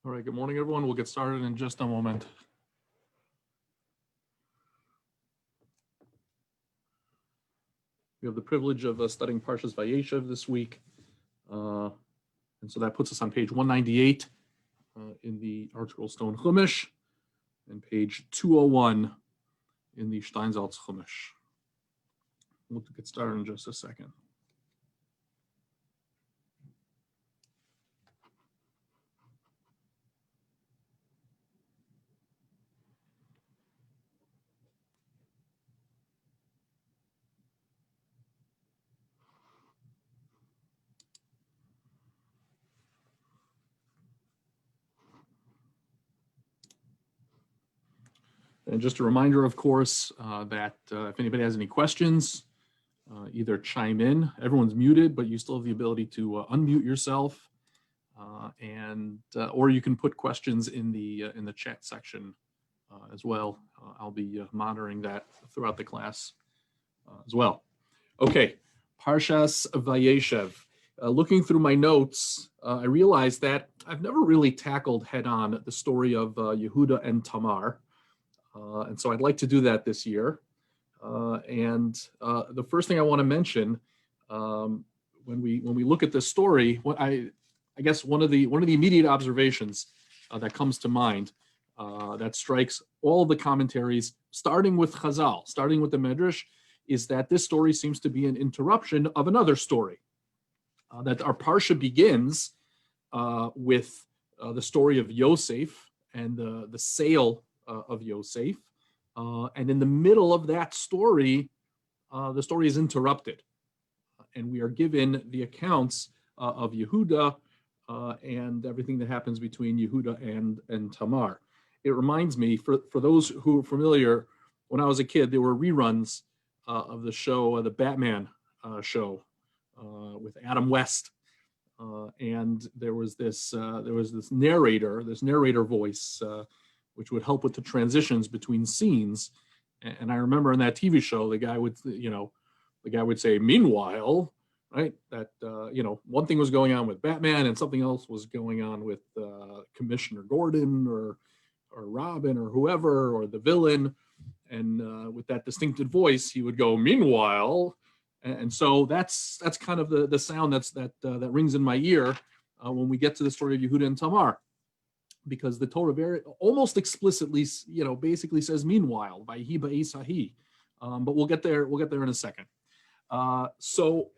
All right, good morning, everyone. We'll get started in just a moment. We have the privilege of studying Parshas Vayeishev this week. And so that puts us on page 198 in the Article Stone Chumash and page 201 in the Steinsaltz Chumash. We'll get started in just a second. And just a reminder, of course, that if anybody has any questions, either chime in. Everyone's muted, but you still have the ability to unmute yourself, or you can put questions in the chat section as well. I'll be monitoring that throughout the class as well. Okay, Parshas Vayeishev. Looking through my notes, I realized that I've never really tackled head-on the story of Yehuda and Tamar. And so I'd like to do that this year. The first thing I want to mention, when we look at this story, I guess one of the immediate observations that comes to mind that strikes all the commentaries, starting with Chazal, starting with the Medrash, is that this story seems to be an interruption of another story. That our Parsha begins with the story of Yosef and the sale of Yosef. And in the middle of that story, the story is interrupted. And we are given the accounts of Yehuda and everything that happens between Yehuda and Tamar. It reminds me, for those who are familiar, when I was a kid, there were reruns of the show, the Batman show with Adam West. And there was this narrator voice, which would help with the transitions between scenes. And I remember in that TV show, the guy would say, meanwhile, right, that, one thing was going on with Batman and something else was going on with Commissioner Gordon or Robin or whoever, or the villain. And with that distinctive voice, he would go, meanwhile. And so that's kind of the sound that rings in my ear when we get to the story of Yehuda and Tamar. Because the Torah almost explicitly, basically says meanwhile, Vayhi ba'esahi. But we'll get there in a second. So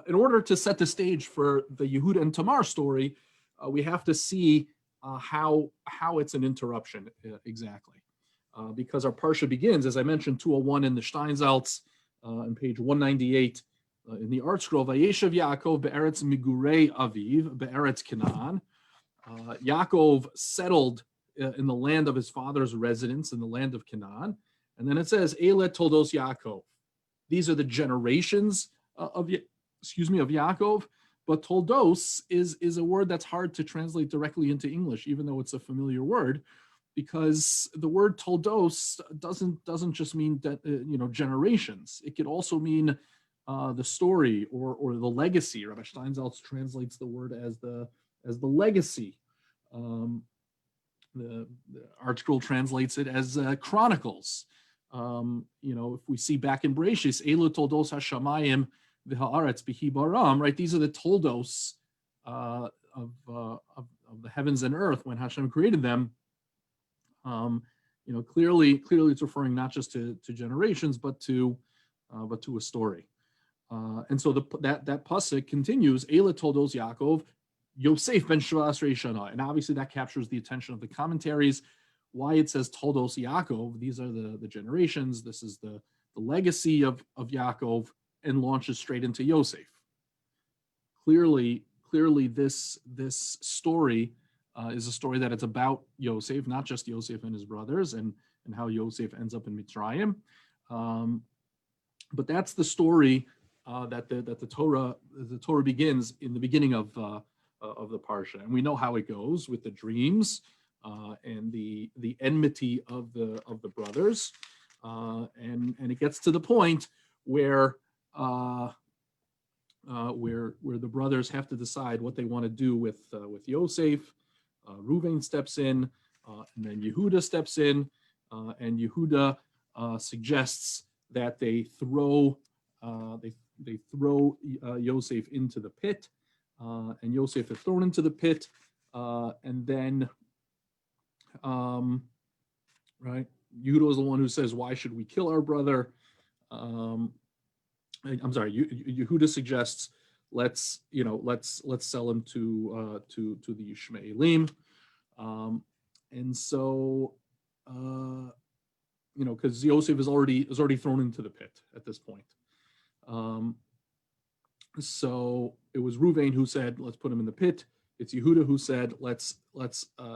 in order to set the stage for the Yehuda and Tamar story, we have to see how it's an interruption exactly. Because our Parsha begins, as I mentioned, 201 in the Steinsaltz, on page 198 in the Art Scroll, Vayeishev Yaakov be'eretz migurei aviv be'eretz Canaan. Yaakov settled in the land of his father's residence, in the land of Canaan. And then it says, Eile toldos Yaakov. These are the generations of Yaakov. But toldos is a word that's hard to translate directly into English, even though it's a familiar word, because the word toldos doesn't just mean generations. It could also mean the story or the legacy. Rabbi Steinsaltz translates the word as the legacy. The Art Scroll translates it as chronicles. If we see back in Bereshis, Elu toldos hashamayim v'haaretz b'hi baram, right? These are the toldos of the heavens and earth when Hashem created them. Clearly it's referring not just to generations, but to a story. And so that pasuk continues, Eile toldos Yaakov, Yosef ben Shvas Reishana. And obviously that captures the attention of the commentaries. Why it says toldos Yaakov, these are the generations, this is the legacy of Yaakov, and launches straight into Yosef. Clearly this story is a story that it's about Yosef, not just Yosef and his brothers, and how Yosef ends up in Mitzrayim. But that's the story that the Torah begins in the beginning of the Parsha, and we know how it goes with the dreams and the enmity of the brothers, and it gets to the point where the brothers have to decide what they want to do with Yosef. Reuven steps in, and then Yehuda steps in, and Yehuda suggests that they throw Yosef into the pit, and Yosef is thrown into the pit, and then right, Yehuda is the one who says, "Why should we kill our brother?" I'm sorry. Yehuda suggests let's sell him to the Ishmaelim, and so because Yosef is already thrown into the pit at this point. So it was Reuven who said, "Let's put him in the pit." It's Yehuda who said, "Let's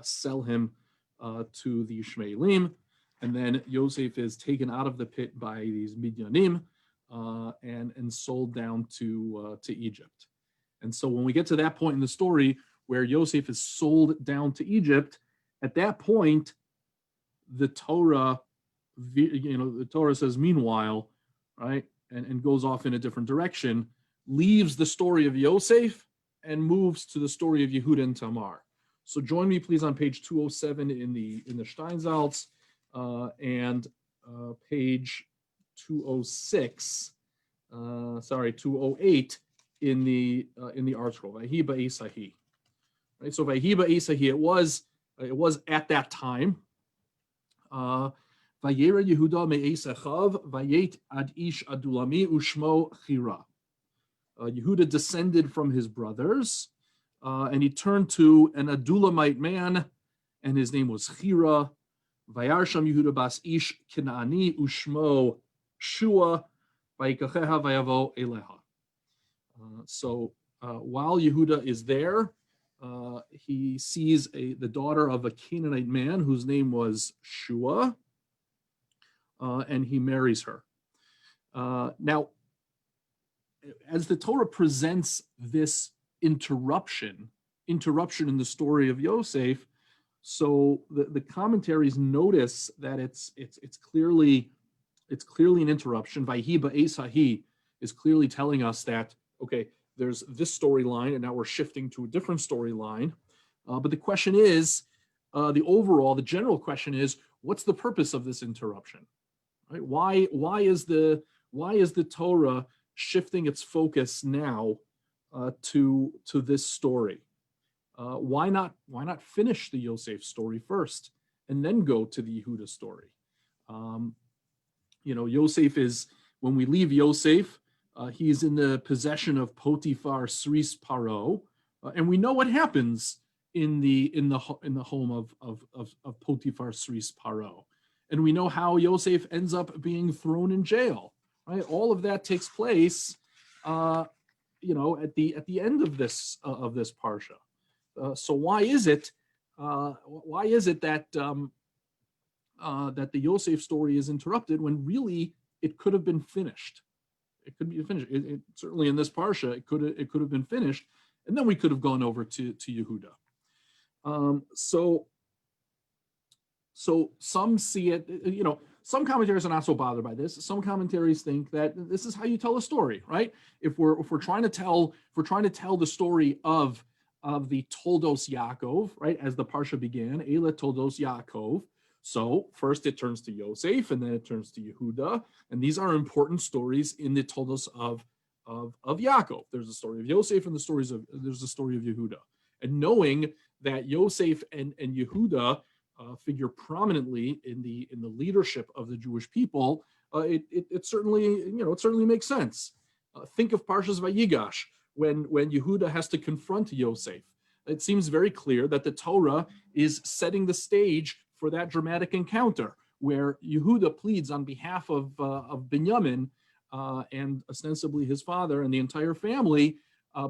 sell him to the Ishmaelim," and then Yosef is taken out of the pit by these Midyanim and sold down to Egypt. And so when we get to that point in the story where Yosef is sold down to Egypt, at that point, the Torah says, "Meanwhile," right, and goes off in a different direction, leaves the story of Yosef and moves to the story of Yehuda and Tamar. So join me, please, on page 207 in the Steinsaltz, and page 206. 208 in the article. Vayehi ba'esahi. Right. So Vayehi ba'esahi. It was at that time. Vayera Yehuda me'esachav vayet ad ish adulami ushmo chira. Yehuda descended from his brothers, and he turned to an Adulamite man, and his name was Chira. Vayarsham Yehuda bas ish Kinaani ushmo Shua vayikacheha vayavo eleha. So while Yehuda is there, he sees the daughter of a Canaanite man whose name was Shua, and he marries her. Now, as the Torah presents this interruption in the story of Yosef, so the commentaries notice that it's clearly an interruption. Vayehi ba'esahi is clearly telling us that, okay, there's this storyline, and now we're shifting to a different storyline. But the question is, the general question is, what's the purpose of this interruption? Right? Why is the Torah shifting its focus now to this story? Why not finish the Yosef story first and then go to the Yehuda story? Yosef is, when we leave Yosef, he's in the possession of Potiphar Sris Paro, and we know what happens in the home of Potiphar Sris Paro, and we know how Yosef ends up being thrown in jail. Right, all of that takes place, at the end of this parsha. So why is it that that the Yosef story is interrupted when really it could have been finished? It could be finished. Certainly in this parsha, it could have been finished, and then we could have gone over to Yehuda. So some see it. Some commentaries are not so bothered by this. Some commentaries think that this is how you tell a story, right? If we're trying to tell the story of the Toldos Yaakov, right, as the parsha began, Eila Toldos Yaakov. So first it turns to Yosef, and then it turns to Yehuda, and these are important stories in the Toldos of Yaakov. There's the story of Yosef, and there's the story of Yehuda. And knowing that Yosef and Yehuda figure prominently in the leadership of the Jewish people, it certainly makes sense. Think of Parshas Vayigash, when Yehuda has to confront Yosef. It seems very clear that the Torah is setting the stage for that dramatic encounter where Yehuda pleads on behalf of Binyamin and ostensibly his father and the entire family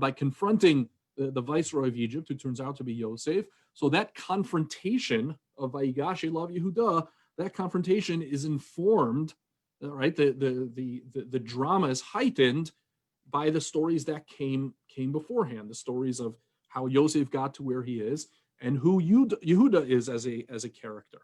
by confronting the viceroy of Egypt, who turns out to be Yosef. So that confrontation of Vayigash Elav Yehuda, that confrontation is informed, right? The drama is heightened by the stories that came beforehand, the stories of how Yosef got to where he is and who Yehuda is as a character.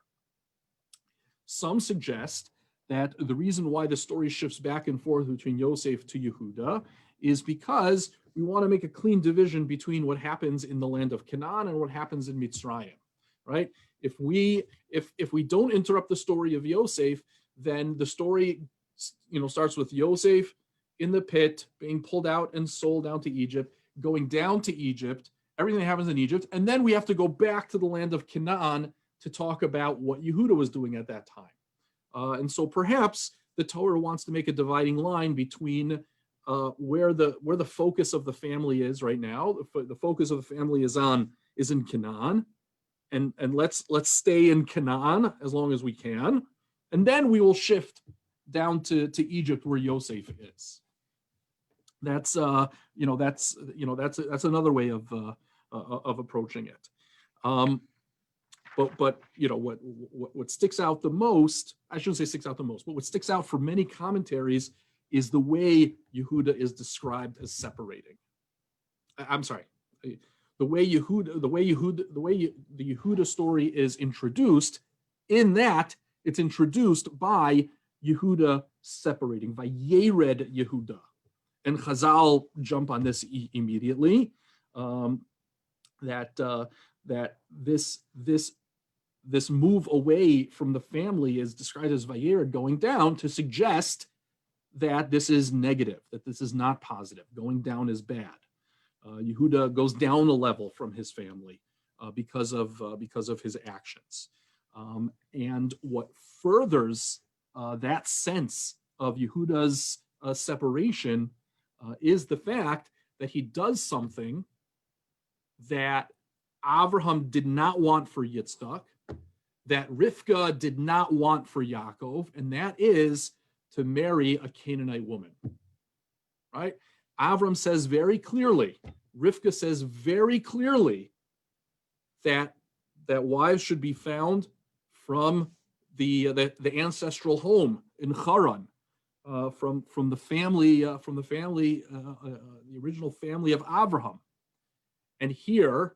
Some suggest that the reason why the story shifts back and forth between Yosef to Yehuda is because we want to make a clean division between what happens in the land of Canaan and what happens in Mitzrayim, right? If we don't interrupt the story of Yosef, then the story, starts with Yosef in the pit, being pulled out and sold down to Egypt, going down to Egypt, everything that happens in Egypt, and then we have to go back to the land of Canaan to talk about what Yehuda was doing at that time. And so perhaps the Torah wants to make a dividing line between where the focus of the family is right now. The focus of the family is in Canaan, and let's stay in Canaan as long as we can, and then we will shift down to Egypt where Yosef is. That's that's another way of approaching it. But what sticks out the most, I shouldn't say sticks out the most, but what sticks out for many commentaries is the way Yehuda is described as separating. I'm sorry, the way the Yehuda story is introduced, in that it's introduced by Yehuda separating, Vayered Yehuda. And Chazal jump on this immediately, that this move away from the family is described as Vayered, going down, to suggest that this is negative, that this is not positive. Going down is bad. Yehuda goes down a level from his family because of his actions. And what furthers that sense of Yehuda's separation is the fact that he does something that Avraham did not want for Yitzchak, that Rivka did not want for Yaakov, and that is to marry a Canaanite woman, right? Avram says very clearly, Rivka says very clearly that wives should be found from the ancestral home in Haran, from the original family of Abraham. And here,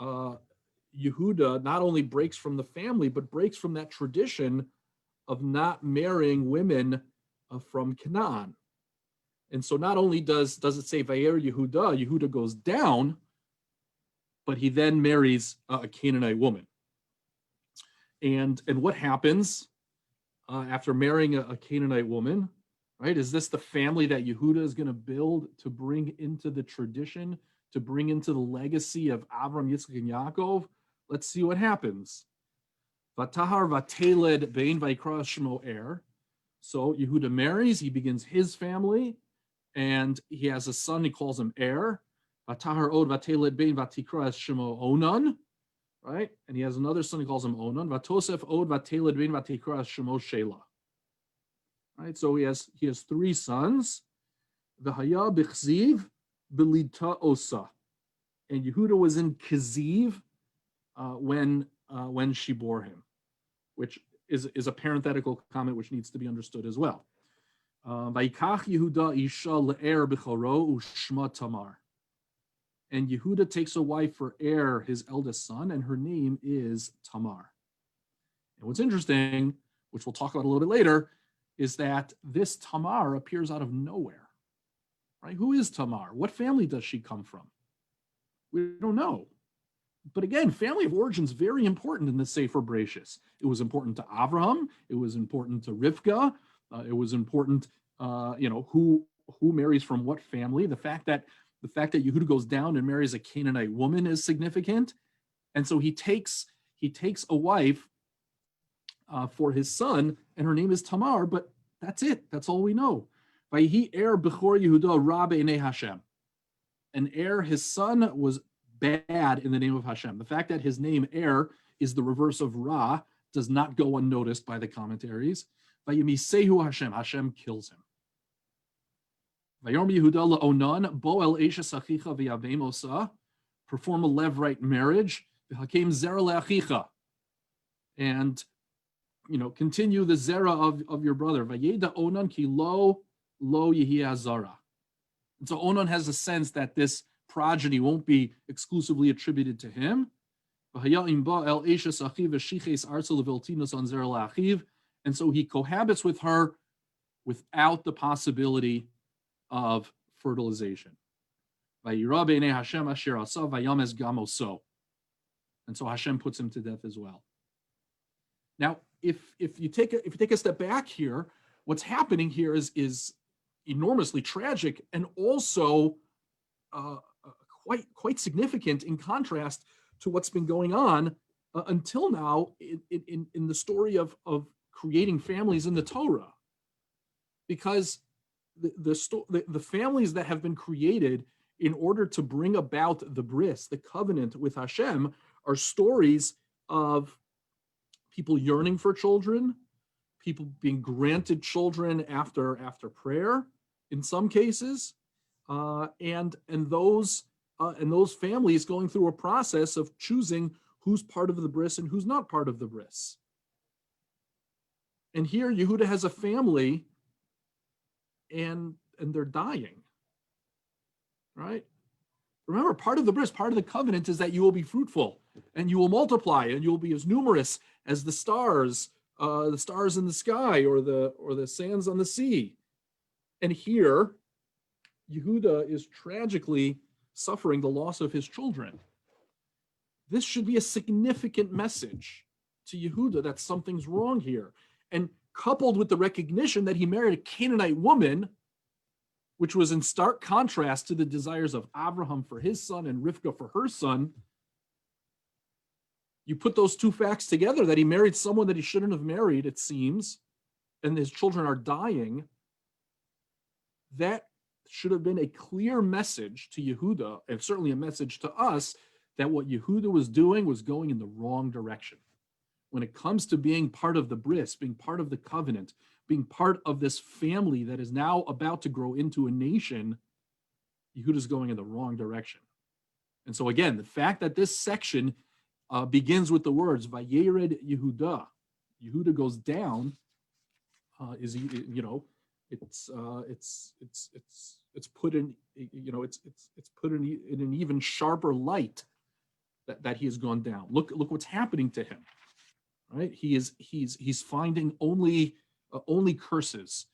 Yehuda not only breaks from the family, but breaks from that tradition of not marrying women from Canaan. And so not only does it say Vayer Yehuda goes down, but he then marries a Canaanite woman. And what happens after marrying a Canaanite woman, right? Is this the family that Yehuda is going to build to bring into the tradition, to bring into the legacy of Avram, Yitzchak, and Yaakov? Let's see what happens. Vatahar vateled bein vaikra shmo er. So Yehuda marries, he begins his family, and he has a son, he calls him Er. Vatahar od vateled bein vatikra shmo Onan, right? And he has another son, he calls him Onan. Vatosef od vateled bein vatikra shmo Shelah. Right? So he has three sons. V'haya b'chziv b'lita osa. And Yehuda was in Keziv when she bore him, which is a parenthetical comment which needs to be understood as well. Vayikach Yehuda isha le'er b'choro u'shma Tamar. And Yehuda takes a wife for Er, his eldest son, and her name is Tamar. And what's interesting, which we'll talk about a little bit later, is that this Tamar appears out of nowhere. Right? Who is Tamar? What family does she come from? We don't know. But again, family of origin is very important in the Sefer Bereshis. It was important to Avraham. It was important to Rivka. It was important, who marries from what family. The fact that Yehuda goes down and marries a Canaanite woman is significant, and so he takes a wife for his son, and her name is Tamar. But that's it. That's all we know. Vayihi Er b'chor Yehuda ra b'nei Hashem. And Er, his son, was bad in the name of Hashem. The fact that his name Er is the reverse of Ra does not go unnoticed by the commentaries. Vayimisehu Hashem. Hashem kills him. Vayom Yehuda la'onan bo el eshes achicha v'yavem osa. Perform a levirate marriage. V'hakem zera le'achicha. And continue the zera of your brother. Vayeda onan ki lo yehi azara. And so Onan has a sense that this progeny won't be exclusively attributed to him. And so he cohabits with her without the possibility of fertilization. Vayira b'nei Hashem asher asa vayames gam oso. And so Hashem puts him to death as well. Now, if you take a step back here, what's happening here is enormously tragic and also quite significant in contrast to what's been going on until now in the story of creating families in the Torah, because the families that have been created in order to bring about the bris, the covenant with Hashem, are stories of people yearning for children, people being granted children after prayer, in some cases, and those families going through a process of choosing who's part of the bris and who's not part of the bris. And here Yehuda has a family, and they're dying, right? Remember, part of the bris, part of the covenant is that you will be fruitful and you will multiply and you will be as numerous as the stars in the sky or the sands on the sea. And here, Yehuda is tragically suffering the loss of his children. This should be a significant message to Yehuda that something's wrong here. And coupled with the recognition that he married a Canaanite woman, which was in stark contrast to the desires of Abraham for his son and Rivka for her son, you put those two facts together, that he married someone that he shouldn't have married, it seems, and his children are dying, that should have been a clear message to Yehuda, and certainly a message to us, that what Yehuda was doing was going in the wrong direction. When it comes to being part of the bris, being part of the covenant, being part of this family that is now about to grow into a nation, Yehuda's going in the wrong direction. And so again, the fact that this section begins with the words Vayered Yehuda, Yehuda goes down, is, you know, it's put in, you know, it's put in an even sharper light that he has gone down. Look what's happening to him, right? He's finding only curses,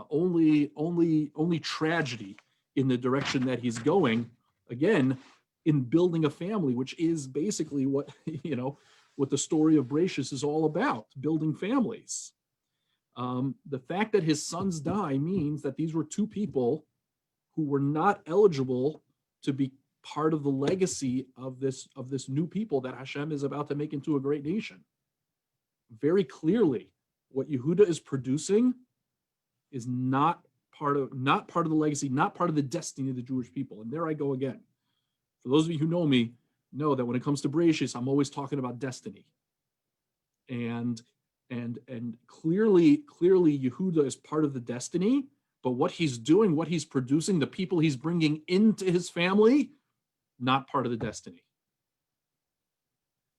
only tragedy in the direction that he's going. Again, in building a family, which is basically what the story of Vayeishev is all about, building families. The fact that his sons die means that these were two people who were not eligible to be part of the legacy of this new people that Hashem is about to make into a great nation. Very clearly, what Yehuda is producing is not part of the legacy, not part of the destiny of the Jewish people. And there I go again. For those of you who know me, know that when it comes to Vayeishev, I'm always talking about destiny. And clearly Yehuda is part of the destiny, but what he's doing, what he's producing, the people he's bringing into his family, not part of the destiny.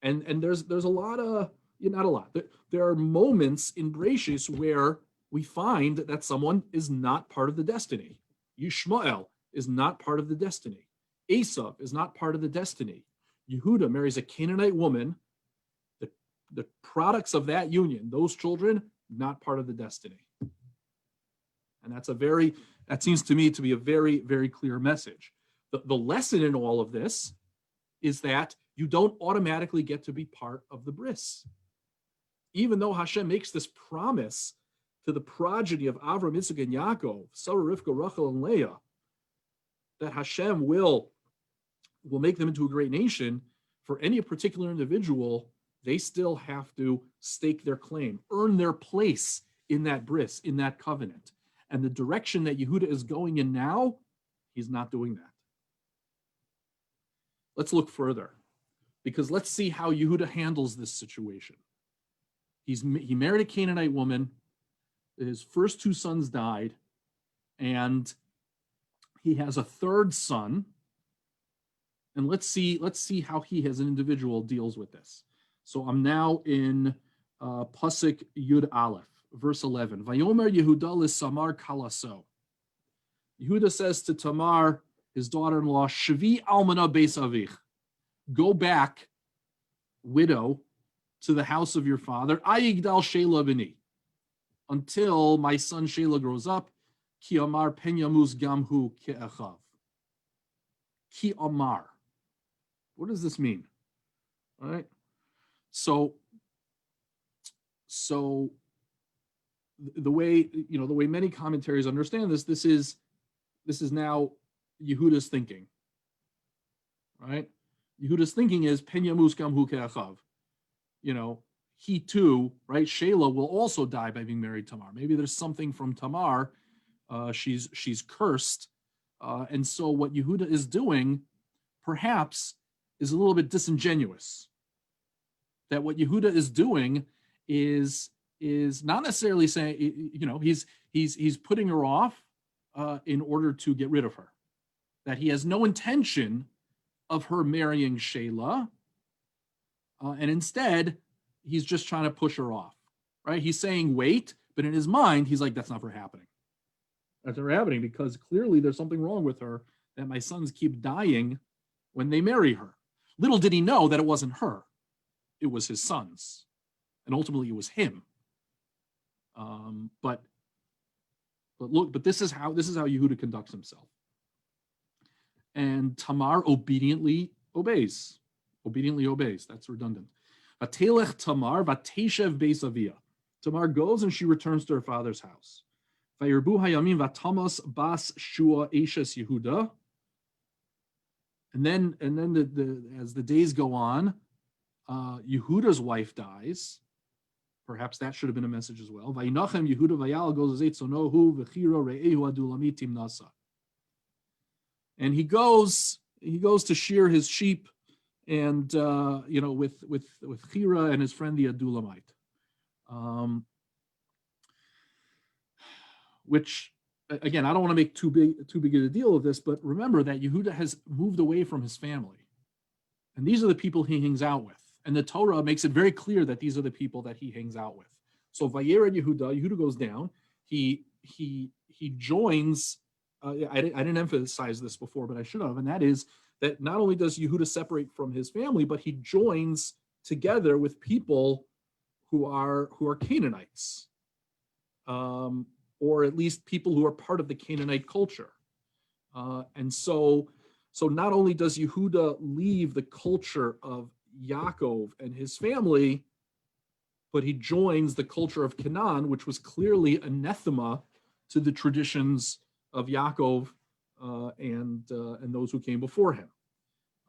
And there's a lot of, not a lot. There are moments in Vayeishev where we find that someone is not part of the destiny. Yishmael is not part of the destiny. Esav is not part of the destiny. Yehuda marries a Canaanite woman. The products of that union, those children, not part of the destiny. And that seems to me to be a very, very clear message. The lesson in all of this is that you don't automatically get to be part of the bris. Even though Hashem makes this promise to the progeny of Avram, Yitzchak, and Yaakov, Sarah, Rivka, Rachel, and Leah, that Hashem will make them into a great nation, for any particular individual, they still have to stake their claim, earn their place in that bris, in that covenant. And the direction that Yehuda is going in now, he's not doing that. Let's look further, because let's see how Yehuda handles this situation. He married a Canaanite woman. His first two sons died, and he has a third son. And let's see how he as an individual deals with this. So I'm now in Pasuk Yud Aleph, verse 11. Vayomer Yehuda l'Samar kalaso. Yehuda says to Tamar, his daughter-in-law, Shvi almana beis avich. Go back, widow, to the house of your father. Ayigdal Sheila b'ni. Until my son Sheila grows up. Ki amar pen yamuz gamhu ke'echav. ki amar. What does this mean? All right. So the way many commentaries understand this is now Yehuda's thinking. Right? Yehuda's thinking is pen yamus gam hu ke'achav. He too, right? Sheila will also die by being married to Tamar. Maybe there's something from Tamar. She's cursed. And so what Yehuda is doing, perhaps, is a little bit disingenuous. That what Yehuda is doing is not necessarily saying, he's putting her off in order to get rid of her. That he has no intention of her marrying Sheila, and instead, he's just trying to push her off, right? He's saying wait, but in his mind, he's like, that's never happening. That's never happening because clearly there's something wrong with her that my sons keep dying when they marry her. Little did he know that it wasn't her. It was his sons. And ultimately it was him. But this is how Yehuda conducts himself. And Tamar obediently obeys. That's redundant. Vatelech Tamar, Vayeishev beis avia. Tamar goes and she returns to her father's house. Vayirbu hayamim vatamos bas shua eshes Yehuda. And then as the days go on, Yehuda's wife dies. Perhaps that should have been a message as well. Vayinachem Yehuda vayal goes etzonohu v'chiro re'ehu adulamitim nasa. And he goes to shear his sheep, and with Chira and his friend the Adulamite, which again I don't want to make too big a deal of this, but remember that Yehuda has moved away from his family, and these are the people he hangs out with, and the Torah makes it very clear that these are the people that he hangs out with. So Vayered Yehuda goes down. He joins. I didn't emphasize this before, but I should have, and that is that not only does Yehuda separate from his family, but he joins together with people who are Canaanites, or at least people who are part of the Canaanite culture. And so not only does Yehuda leave the culture of Yaakov and his family, but he joins the culture of Canaan, which was clearly anathema to the traditions of Yaakov and those who came before him.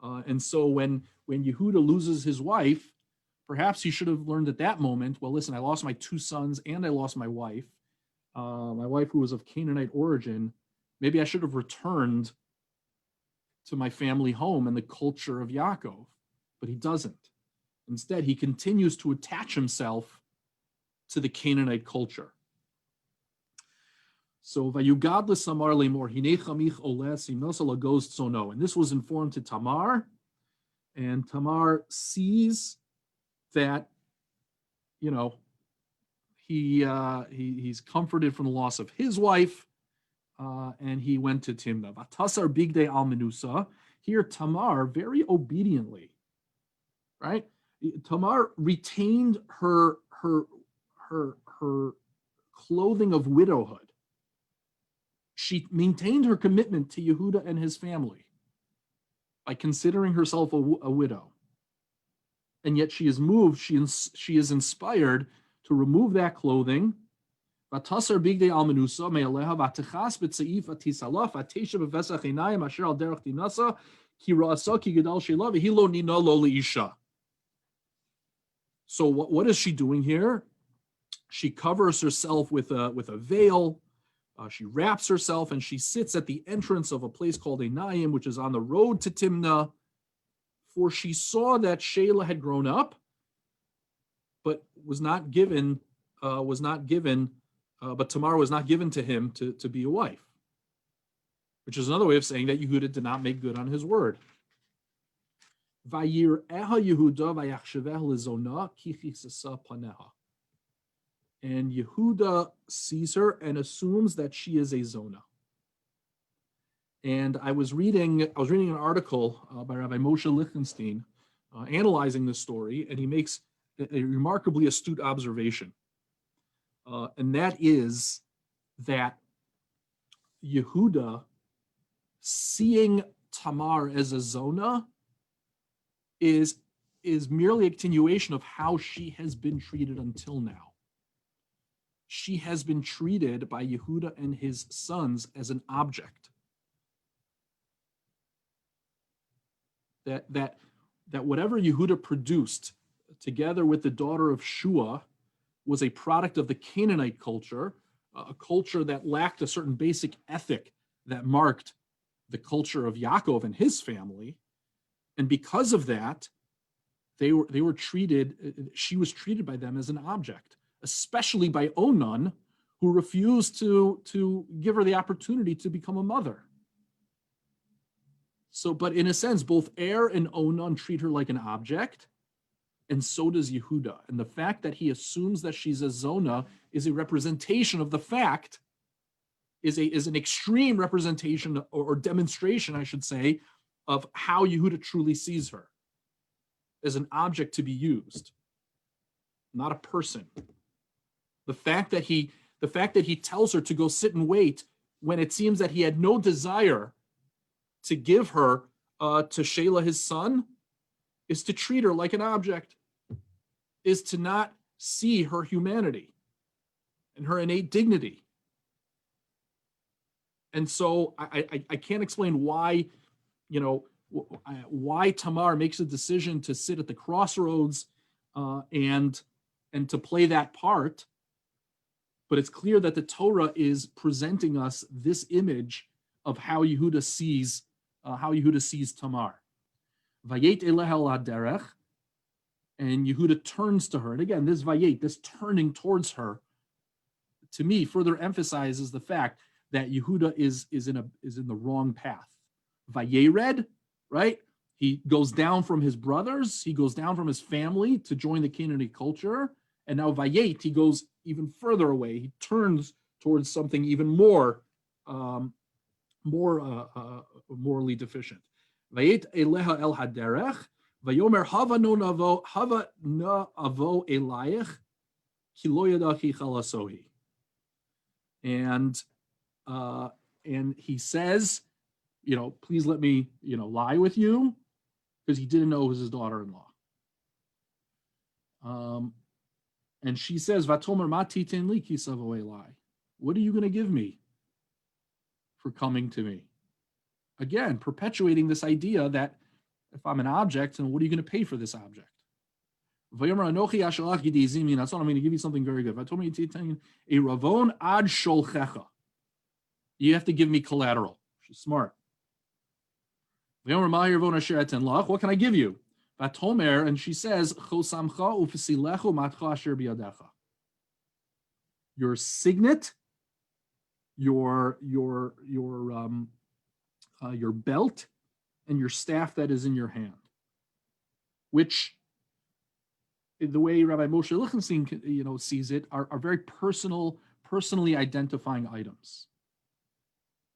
And so when Yehuda loses his wife, perhaps he should have learned at that moment, well, listen, I lost my two sons and I lost my wife who was of Canaanite origin. Maybe I should have returned to my family home and the culture of Yaakov, but he doesn't. Instead, he continues to attach himself to the Canaanite culture. So Vayugad l'samar lemor hinei chamich oles imnosa lagos tzono, and this was informed to Tamar, and Tamar sees that he's comforted from the loss of his wife, and he went to Timnah. Vatasar bigdei al menusa. Here Tamar very obediently, right? Tamar retained her clothing of widowhood. She maintained her commitment to Yehuda and his family by considering herself a widow. And yet she is moved, she is inspired to remove that clothing. Vatasar bigdei al menusa me'aleha vatechas b'tzeif atisala vatesha b'vesach einayim asher al derech dinasa ki ra'asa ki gedal sheila v'hi lo nina lo leisha. So what is she doing here? She covers herself with a veil. She wraps herself and she sits at the entrance of a place called Einayim, which is on the road to Timnah. For she saw that Sheila had grown up, but was not given. But Tamar was not given to him to be a wife, which is another way of saying that Yehuda did not make good on his word. Vayir eha Yehuda vayachsheveh lezona ki chisasa paneha. And Yehuda sees her and assumes that she is a zona. And I was reading an article by Rabbi Moshe Lichtenstein analyzing this story, and he makes a remarkably astute observation. And that is that Yehuda, seeing Tamar as a zona is merely a continuation of how she has been treated until now. She has been treated by Yehuda and his sons as an object. That whatever Yehuda produced together with the daughter of Shua was a product of the Canaanite culture, a culture that lacked a certain basic ethic that marked the culture of Yaakov and his family. And because of that, she was treated by them as an object, especially by Onan, who refused to give her the opportunity to become a mother. So, but in a sense, both and Onan treat her like an object, and so does Yehuda. And the fact that he assumes that she's a zona is a representation of the fact, is an extreme representation or demonstration, I should say, of how Yehuda truly sees her, as an object to be used, not a person. The fact that he tells her to go sit and wait when it seems that he had no desire to give her to Shelah, his son, is to treat her like an object, is to not see her humanity and her innate dignity. And so I can't explain why, why Tamar makes a decision to sit at the crossroads and to play that part. But it's clear that the Torah is presenting us this image of how Yehuda sees Tamar. Vayet eleha al haderech, and Yehuda turns to her. And again, this vayet, this turning towards her, to me further emphasizes the fact that Yehuda is in the wrong path. Vayered, right? He goes down from his brothers, he goes down from his family to join the Canaanite culture, and now Vayet, he goes even further away. He turns towards something even more morally deficient. Vayet eleha el haderech, vayomer hava na avo elayich, ki lo yadachi chalasohi. And he says, please let me, lie with you, because he didn't know it was his daughter-in-law. And she says, Vatomer ma titin li ki savo elai. What are you going to give me for coming to me? Again, perpetuating this idea that if I'm an object, then what are you going to pay for this object? Vayomer anochi ashalach gidi zimi. That's what I'm going to give you something very good. Vatomer titin a ravon ad sholchecha. You have to give me collateral. She's smart. What can I give you? Vatomer, and she says, your signet, your belt, and your staff that is in your hand. Which, the way Rabbi Moshe Lichtenstein, sees it, are very personally identifying items.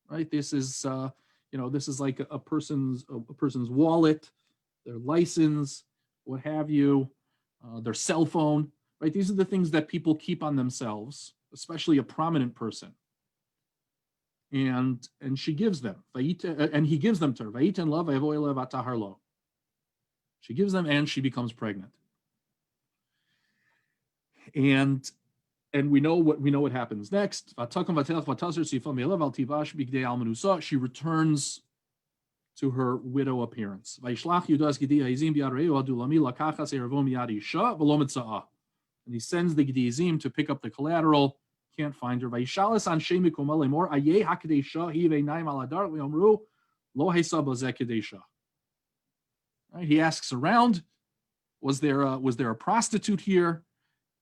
Right? This is this is like a person's wallet, their license, what have you, their cell phone. Right? These are the things that people keep on themselves, especially a prominent person. And she gives them, and he gives them to her. She gives them, and she becomes pregnant. And we know what happens next. She returns to her widow appearance. And he sends the Gediazim to pick up the collateral. Can't find her. Right? He asks around, was there a prostitute here?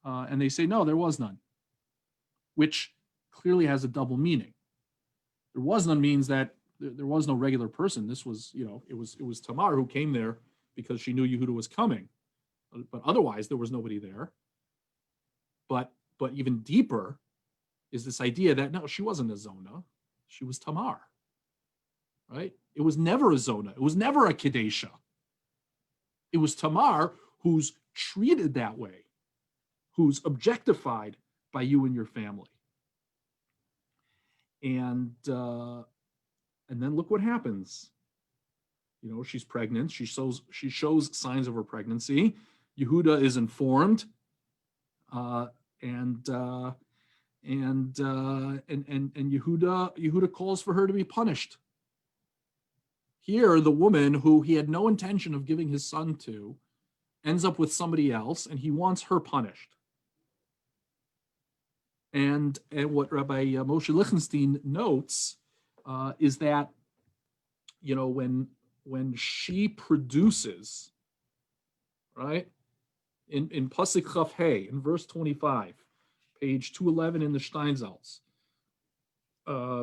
And they say, no, there was none, which clearly has a double meaning. There was none means that there was no regular person. This was, it was Tamar who came there because she knew Yehuda was coming, but otherwise there was nobody there. But even deeper is this idea that no, she wasn't a zona, she was Tamar. Right? It was never a zona. It was never a Kedesha. It was Tamar who's treated that way, who's objectified by you and your family. And then look what happens. she's pregnant. She shows signs of her pregnancy. Yehuda is informed, and Yehuda calls for her to be punished. Here, the woman who he had no intention of giving his son to ends up with somebody else, and he wants her punished. And what Rabbi Moshe Lichtenstein notes is that, when she produces, right, in Pasuk Chaf Hey, in verse 25, page 211 in the Steinsaltz,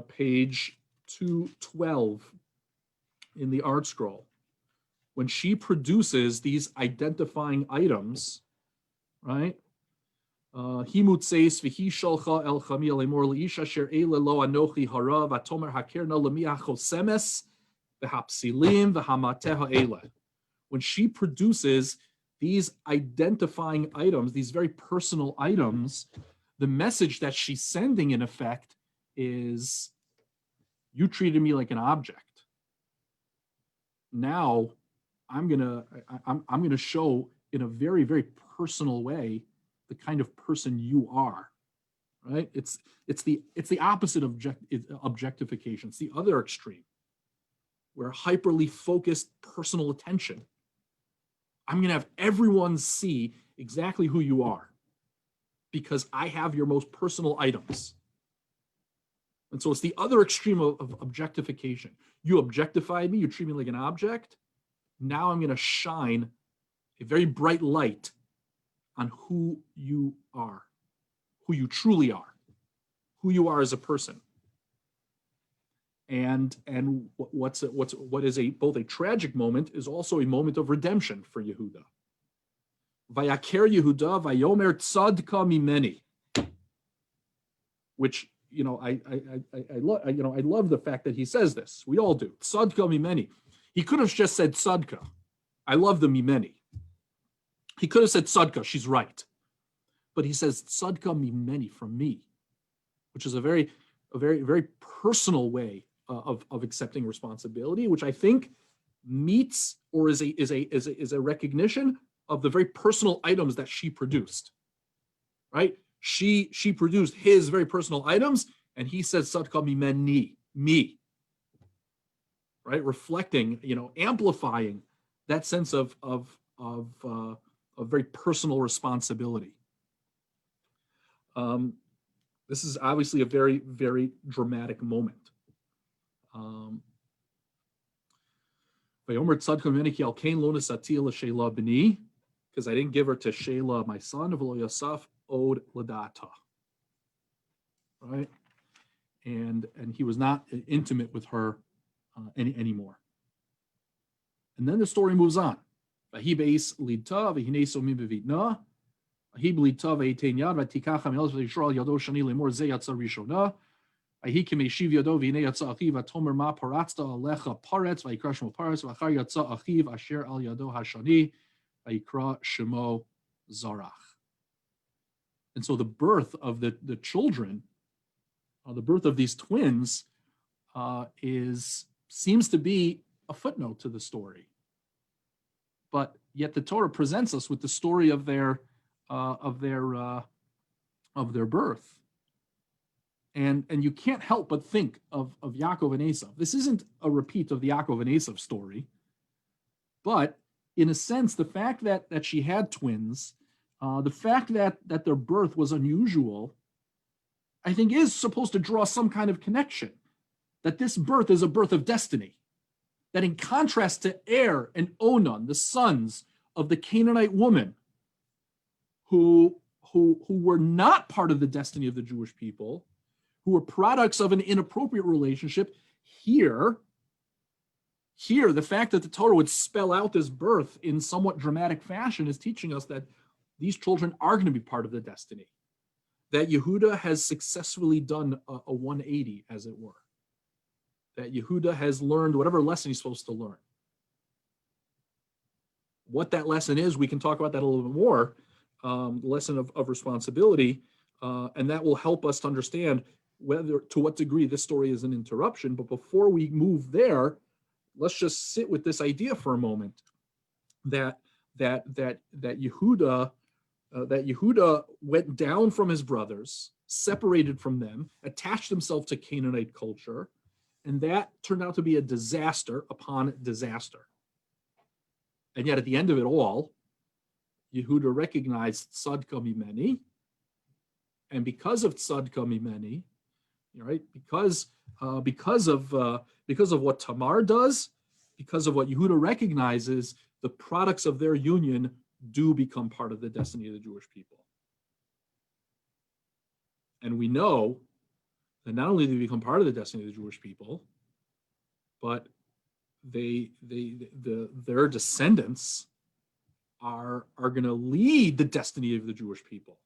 page 212 in the Art Scroll, when she produces these identifying items, right? Himutzeis v'hi sholcha el chami lemor leisha sher eile lo anochi hara v'tomer hakerna lemia chosemes v'hapsilim v'hamateha eile. When she produces these identifying items, these very personal items, the message that she's sending, in effect, is, you treated me like an object. Now, I'm gonna show in a very, very personal way the kind of person you are, right? It's the opposite of objectification. It's the other extreme, where hyperly focused personal attention. I'm gonna have everyone see exactly who you are because I have your most personal items. And so it's the other extreme of objectification. You objectified me, you treat me like an object. Now I'm going to shine a very bright light on who you are, who you truly are, who you are as a person. And what is both a tragic moment is also a moment of redemption for Yehuda. Vayaker Yehuda vayomer tzadka mimeni, which, I love the fact that he says this. We all do. Tzadka mimeni. He could have just said tzadka. I love the mimeni. He could have said tzadka. She's right. But he says tzadka mimeni, from me, which is a very, very personal way of accepting responsibility, which I think meets or is a recognition of the very personal items that she produced. Right? She produced his very personal items, and he said tzadka mimeni, me. Right, reflecting, amplifying that sense of very personal responsibility. This is obviously a very, very dramatic moment. Because I didn't give her to Sheila, my son, Yosef od ladata. Right, and he was not intimate with her anymore. And then the story moves on. And so the birth of the children, the birth of these twins, seems to be a footnote to the story, but yet the Torah presents us with the story of their birth, and you can't help but think of Yaakov and Esav. This isn't a repeat of the Yaakov and Esav story, but in a sense, the fact that she had twins, the fact that their birth was unusual, I think is supposed to draw some kind of connection. That this birth is a birth of destiny. That in contrast to Er and Onan, the sons of the Canaanite woman, who were not part of the destiny of the Jewish people, who were products of an inappropriate relationship, here, the fact that the Torah would spell out this birth in somewhat dramatic fashion is teaching us that these children are going to be part of the destiny. That Yehuda has successfully done a 180, as it were. That Yehuda has learned whatever lesson he's supposed to learn. What that lesson is, we can talk about that a little bit more, the lesson of responsibility, and that will help us to understand to what degree this story is an interruption. But before we move there, let's just sit with this idea for a moment that Yehuda went down from his brothers, separated from them, attached himself to Canaanite culture, and that turned out to be a disaster upon disaster. And yet at the end of it all, Yehuda recognized Tzadka Mimeni, and because of Tzadka Mimeni, right, because of what Tamar does, because of what Yehuda recognizes, the products of their union do become part of the destiny of the Jewish people. And we know that not only do they become part of the destiny of the Jewish people, but their descendants are going to lead the destiny of the Jewish people.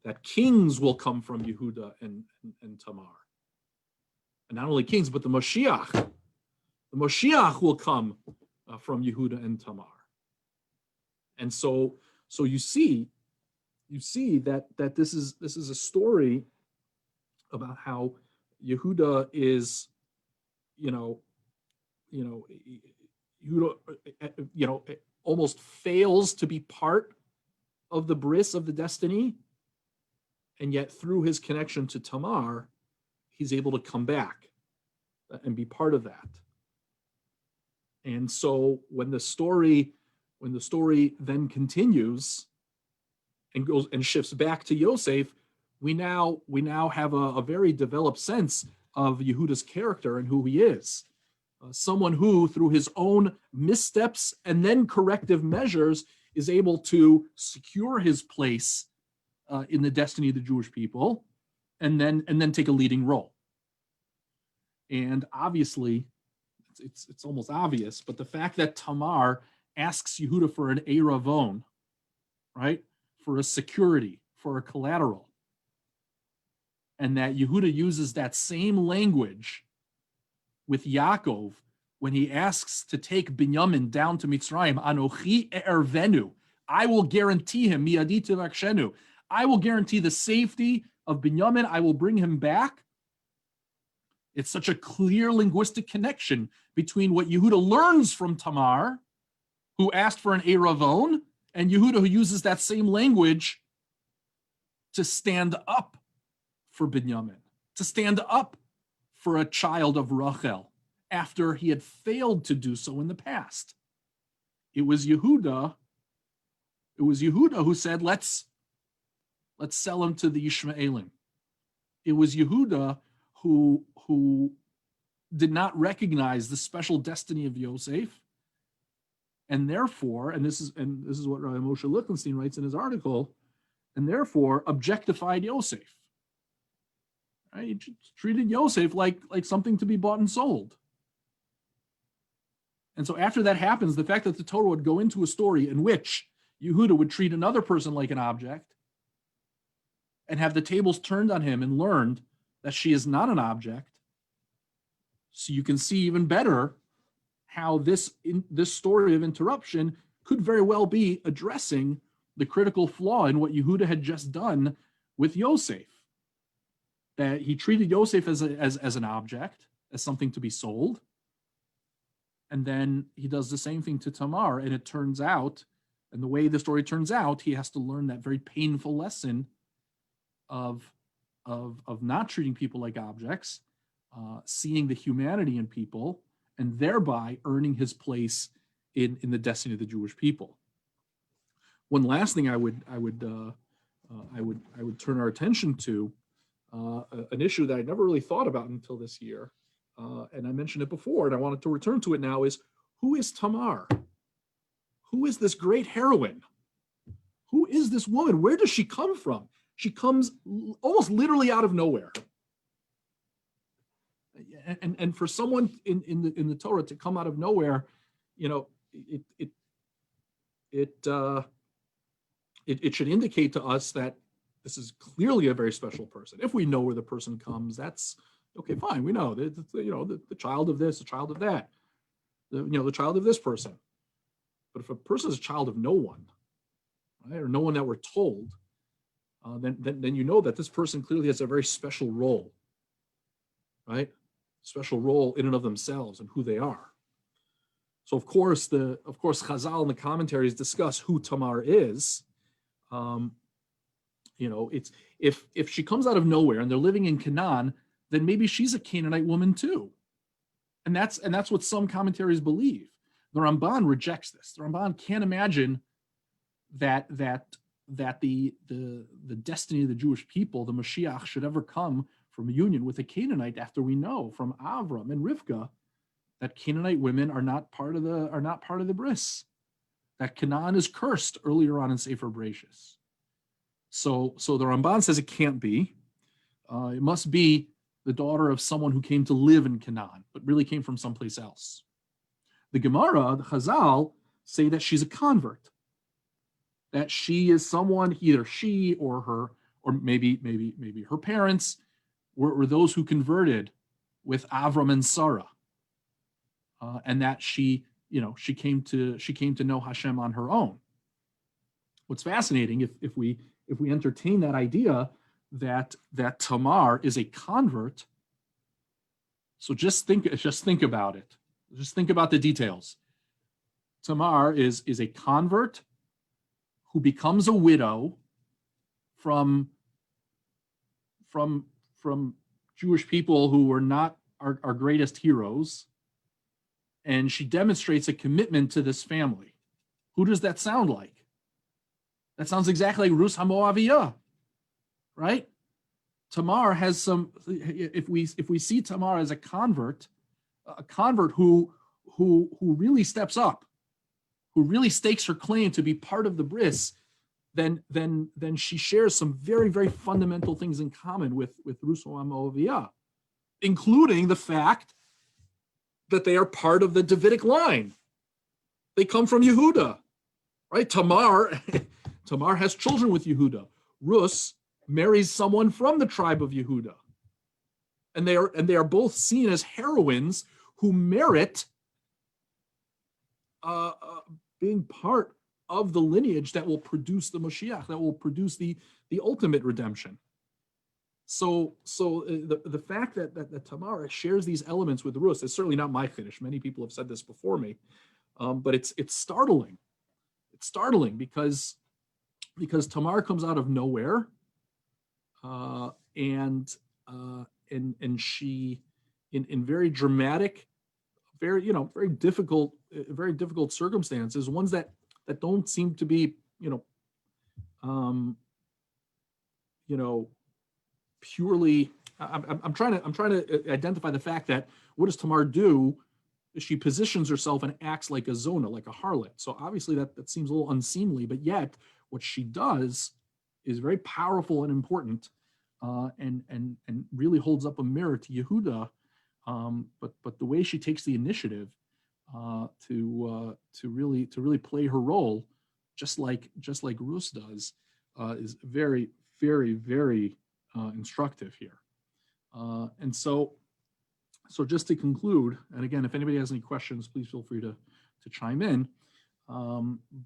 That kings will come from Yehuda and Tamar. And not only kings, but the Moshiach. The Moshiach will come from Yehuda and Tamar. And so you see that this is a story about how Yehuda is, Yehuda, almost fails to be part of the bris of the destiny, and yet through his connection to Tamar, he's able to come back and be part of that. And so when the story then continues and goes and shifts back to Yosef, we now have a very developed sense of Yehuda's character and who he is. Someone who, through his own missteps and then corrective measures, is able to secure his place in the destiny of the Jewish people, and then take a leading role. And obviously, it's almost obvious, but the fact that Tamar asks Yehuda for an Eiravon, right, for a security, for a collateral, and that Yehuda uses that same language with Yaakov when he asks to take Binyamin down to Mitzrayim, Anochi ervenu, I will guarantee him, miyadi tivakshenu, I will guarantee the safety of Binyamin, I will bring him back. It's such a clear linguistic connection between what Yehuda learns from Tamar, who asked for an Eiravon, and Yehuda, who uses that same language to stand up for Binyamin, to stand up for a child of Rachel after he had failed to do so in the past. It was Yehuda who said, let's sell him to the Yishmaelim. It was Yehuda who did not recognize the special destiny of Yosef, and therefore, and this is what Rabbi Moshe Lichtenstein writes in his article, and therefore objectified Yosef. Right? He treated Yosef like something to be bought and sold. And so after that happens, the fact that the Torah would go into a story in which Yehuda would treat another person like an object and have the tables turned on him and learned that she is not an object. So you can see even better how this story of interruption could very well be addressing the critical flaw in what Yehuda had just done with Yosef. That he treated Yosef as an object, as something to be sold. And then he does the same thing to Tamar, and it turns out, and the way the story turns out, he has to learn that very painful lesson of not treating people like objects, seeing the humanity in people, and thereby earning his place in the destiny of the Jewish people. One last thing I would turn our attention to, an issue that I never really thought about until this year, and I mentioned it before, and I wanted to return to it now, is who is Tamar? Who is this great heroine? Who is this woman? Where does she come from? She comes almost literally out of nowhere. And for someone in the Torah to come out of nowhere, it should indicate to us that this is clearly a very special person. If we know where the person comes, that's okay, fine. We know that the child of this, the child of that, the child of this person. But if a person is a child of no one, right, or no one that we're told, then you know that this person clearly has a very special role, right? role in and of themselves and who they are. So of course Chazal and the commentaries discuss who Tamar is. It's if she comes out of nowhere and they're living in Canaan, then maybe she's a Canaanite woman too. And that's what some commentaries believe. The Ramban rejects this. The Ramban can't imagine that the destiny of the Jewish people, the Mashiach, should ever come from a union with a Canaanite, after we know from Avram and Rivka that Canaanite women are not part of the bris. That Canaan is cursed earlier on in Sefer Bereshis. So the Ramban says it can't be. It must be the daughter of someone who came to live in Canaan, but really came from someplace else. The Gemara, the Chazal, say that she's a convert. That she is someone, either she or her, or maybe her parents were those who converted with Avram and Sarah, and that she came to know Hashem on her own. What's fascinating, if we entertain that idea that Tamar is a convert, so just think about it. Just think about the details. Tamar is a convert who becomes a widow from Jewish people who were not our greatest heroes, and she demonstrates a commitment to this family. Who does that sound like? That sounds exactly like Rus HaMoaviyah, right? Tamar has some. If we see Tamar as a convert who really steps up, who really stakes her claim to be part of the bris, then she shares some very, very fundamental things in common with Rus HaMoaviyah, including the fact that they are part of the Davidic line. They come from Yehuda, right? Tamar has children with Yehuda. Rus marries someone from the tribe of Yehuda, and they are both seen as heroines who merit being part of the lineage that will produce the Mashiach, that will produce the ultimate redemption. So the fact that Tamar shares these elements with Rus is certainly not my chiddush. Many people have said this before me, but it's startling. It's startling because Tamar comes out of nowhere, and she, in very dramatic, very difficult circumstances, ones that don't seem to be purely. I'm trying to identify the fact that what does Tamar do? She positions herself and acts like a zona, like a harlot. So obviously that seems a little unseemly, but yet what she does is very powerful and important, and really holds up a mirror to Yehuda. But the way she takes the initiative to really play her role, just like Rus does, is very, very, very instructive here. And so just to conclude, and again, if anybody has any questions, please feel free to chime in.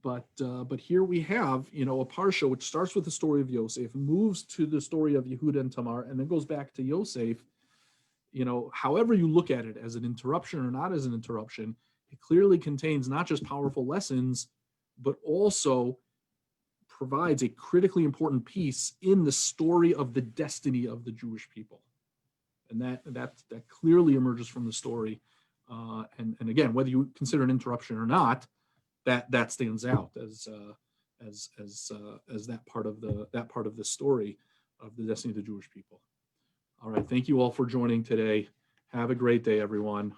But here we have, a Parsha which starts with the story of Yosef, moves to the story of Yehuda and Tamar, and then goes back to Yosef. However you look at it, as an interruption or not as an interruption, it clearly contains not just powerful lessons, but also provides a critically important piece in the story of the destiny of the Jewish people. And that clearly emerges from the story. And again, whether you consider an interruption or not, that stands out as that part of the story of the destiny of the Jewish people. All right, thank you all for joining today. Have a great day, everyone.